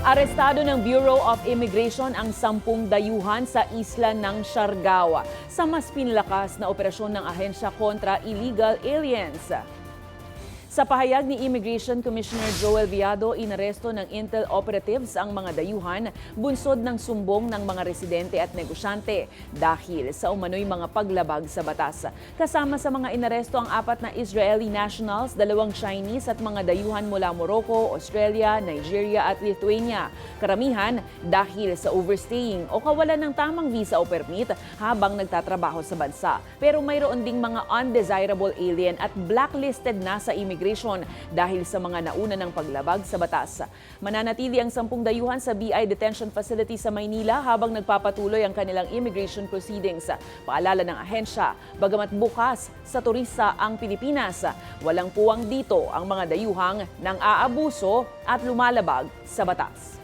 Arestado ng Bureau of Immigration ang 10 dayuhan sa isla ng Siargao sa mas pinlakas na operasyon ng ahensya kontra illegal aliens. Sa pahayag ni Immigration Commissioner Joel Viado, inaresto ng Intel operatives ang mga dayuhan bunsod ng sumbong ng mga residente at negosyante dahil sa umano'y mga paglabag sa batas. Kasama sa mga inaresto ang 4 na Israeli nationals, 2 Chinese at mga dayuhan mula Morocco, Australia, Nigeria at Lithuania. Karamihan dahil sa overstaying o kawalan ng tamang visa o permit habang nagtatrabaho sa bansa. Pero mayroon ding mga undesirable alien at blacklisted na sa immigration dahil sa mga nauna ng paglabag sa batas. Mananatili ang 10 dayuhan sa BI Detention Facility sa Maynila habang nagpapatuloy ang kanilang immigration proceedings. Paalala ng ahensya, bagamat bukas sa turista ang Pilipinas, walang puwang dito ang mga dayuhang nang aabuso at lumalabag sa batas.